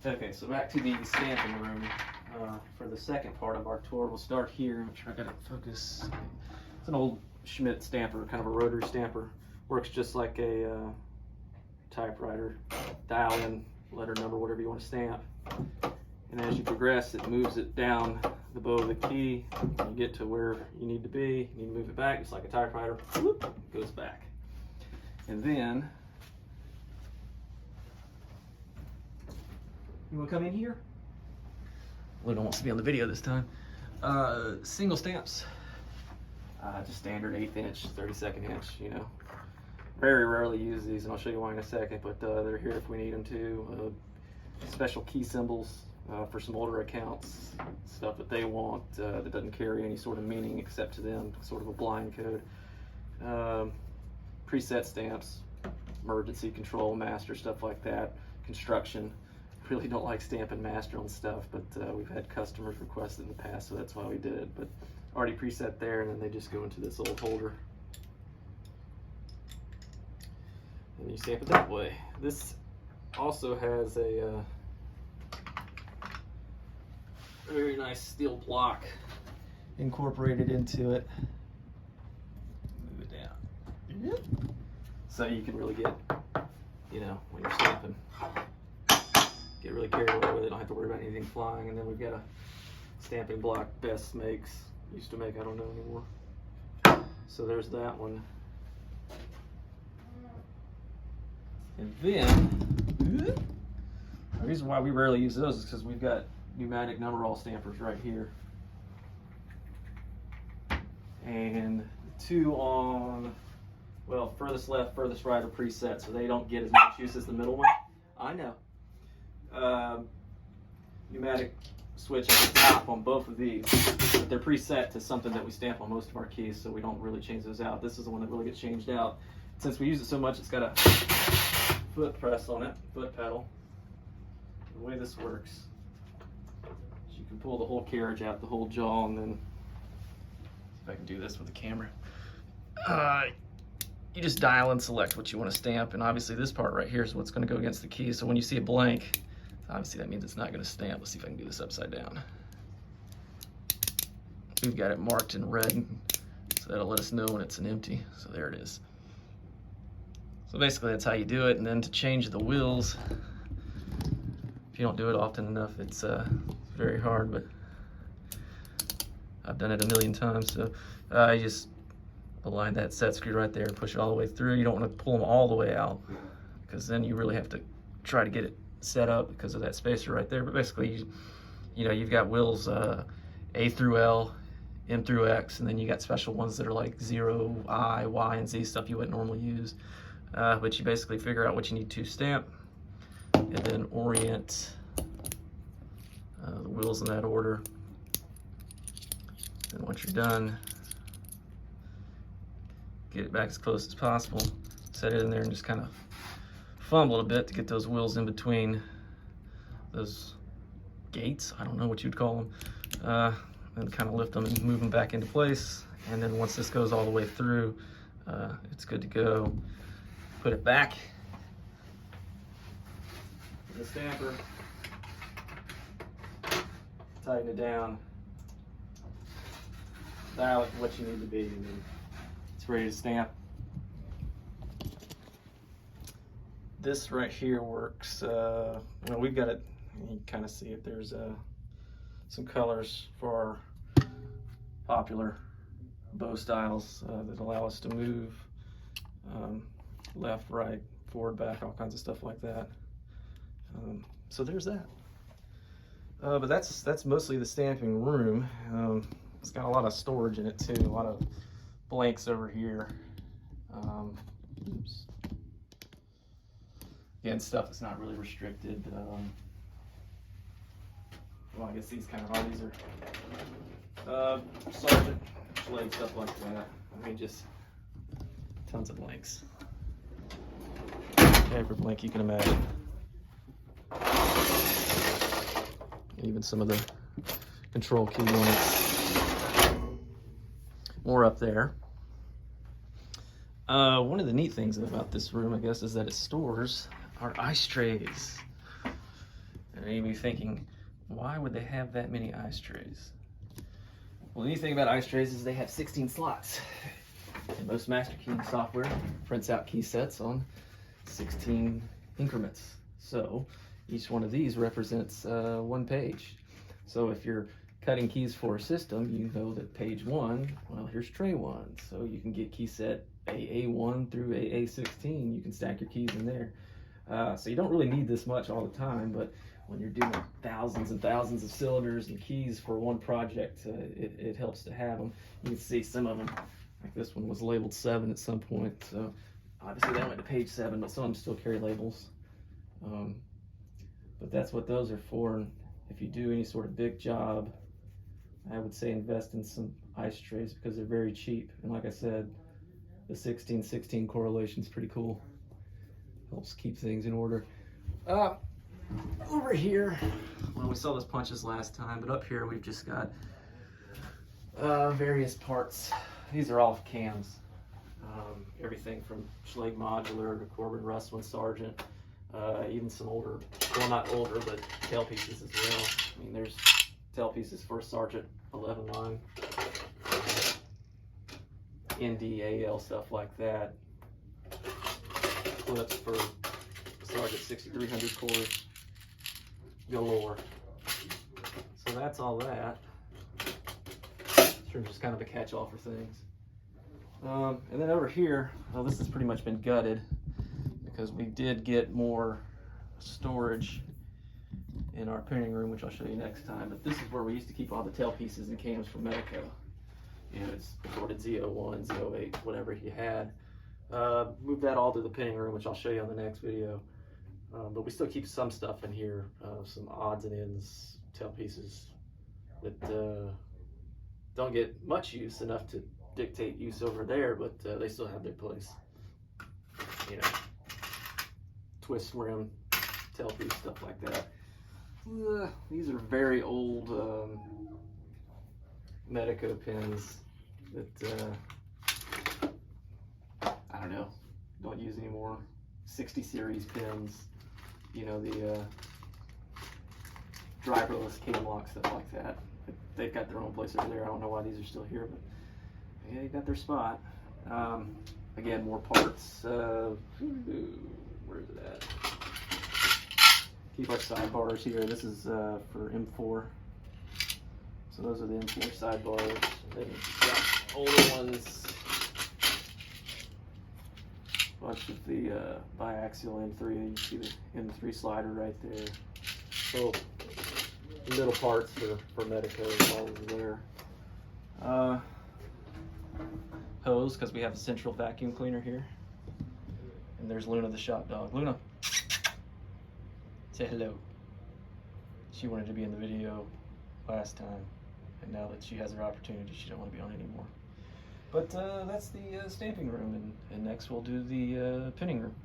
Okay, so back to the stamping room for the second part of our tour. We'll start here. I'm trying to get it focus. It's an old Schmidt Stamper, kind of a rotary stamper. Works just like a typewriter. Dial in, letter number, whatever you want to stamp. And as you progress, it moves it down the bow of the key. You get to where you need to be. You need to move it back, just like a typewriter. Whoop, it goes back. And then you want to come in here? We don't want to be on the video this time. Single stamps. Just standard 1/8 inch, 32nd inch, you know. Very rarely use these, and I'll show you why in a second, but they're here if we need them to. Special key symbols for some older accounts, stuff that they want that doesn't carry any sort of meaning except to them, sort of a blind code. Preset stamps, emergency control, master, stuff like that. Construction. Really don't like stamping master on stuff, but we've had customers request it in the past, so that's why we did it. But already preset there, and then they just go into this old holder. And you stamp it that way. This also has a very nice steel block incorporated into it. Move it down. So you can really get, you know, when you're stamping, get really carried away with it, don't have to worry about anything flying. And then we've got a stamping block Best makes, used to make, I don't know anymore. So there's that one. And then, the reason why we rarely use those is because we've got pneumatic number roll stampers right here. And two on, well, furthest left, furthest right are preset, so they don't get as much use as the middle one. I know. Pneumatic switch at the top on both of these, but they're preset to something that we stamp on most of our keys, so we don't really change those out. This is the one that really gets changed out. Since we use it so much, it's got a foot press on it, foot pedal. The way this works is you can pull the whole carriage out, the whole jaw, and then, if I can do this with the camera, you just dial and select what you want to stamp, and obviously this part right here is what's going to go against the key. So when you see a blank, obviously that means it's not going to stamp. Let's see if I can do this upside down. We've got it marked in red, so that'll let us know when it's an empty. So there it is. So basically that's how you do it. And then to change the wheels, if you don't do it often enough, it's very hard, but I've done it a million times. So you just align that set screw right there and push it all the way through. You don't want to pull them all the way out, because then you really have to try to get it set up because of that spacer right there. But basically, you know, you've got wheels A through L, M through X, and then you got special ones that are like 0, I, Y, and Z, stuff you wouldn't normally use. But you basically figure out what you need to stamp and then orient the wheels in that order. And once you're done, get it back as close as possible, set it in there, and just kind of fumble a bit to get those wheels in between those gates, I don't know what you'd call them, and kind of lift them and move them back into place. And then once this goes all the way through, it's good to go. Put it back with the stamper, tighten it down, dial it to what you need to be, and then it's ready to stamp. This right here works, well, we've got it, you can kind of see it, there's some colors for our popular bow styles that allow us to move left, right, forward, back, all kinds of stuff like that. So there's that. But that's mostly the stamping room. It's got a lot of storage in it too, a lot of blanks over here. Oops. Again, stuff that's not really restricted. Well, I guess these kind of are. These are sergeant blade, stuff like that. I mean, just tons of blanks. Every blank you can imagine. And even some of the control key units. More up there. One of the neat things about this room, I guess, is that it stores our ice trays. And you may be thinking, why would they have that many ice trays? Well, the neat thing about ice trays is they have 16 slots. And most master keying software prints out key sets on 16 increments. So each one of these represents one page. So if you're cutting keys for a system, you know that page 1, well, here's tray 1. So you can get key set AA1 through AA16. You can stack your keys in there. So you don't really need this much all the time, but when you're doing thousands and thousands of cylinders and keys for one project, it helps to have them. You can see some of them, like this one was labeled 7 at some point. So obviously that went to page 7, but some of them still carry labels. But that's what those are for. And if you do any sort of big job, I would say invest in some ice trays because they're very cheap. And like I said, the 16-16 correlation is pretty cool. Helps keep things in order. Over here, well, we saw those punches last time, but up here we've just got various parts. These are all cams. Everything from Schlage Modular to Corbin, Russell, Sargent, even some older, well, not older, but tail pieces as well. I mean, there's tail pieces for Sargent 11 line, NDAL, stuff like that. Clips for Sargent 6300 cores galore. So that's all that. Sure, just kind of a catch-all for things. And then over here, well, this has pretty much been gutted because we did get more storage in our printing room, which I'll show you next time. But this is where we used to keep all the tail pieces and cams from Medico. You know, it's recorded Z01, Z08, whatever you had. Moved that all to the pinning room, which I'll show you on the next video. But we still keep some stuff in here, some odds and ends, tail pieces that don't get much use, enough to dictate use over there, but they still have their place. You know, twist rim, tail piece, stuff like that. These are very old Medico pins that I don't know, don't use anymore. 60 series pins, you know, the driverless cam lock, stuff like that. They've got their own place over there. I don't know why these are still here, but yeah, they got their spot. Again, more parts. Where's it at? Keep our sidebars here. This is for M4. So those are the M4 sidebars. Then we've got older ones. Bunch of the biaxial M3. You see the M3 slider right there. So little parts for Medico all over there. Hose, because we have a central vacuum cleaner here. And there's Luna the shop dog. Luna, say hello. She wanted to be in the video last time, and now that she has her opportunity, she don't want to be on anymore. But that's the stamping room, and next we'll do the pinning room.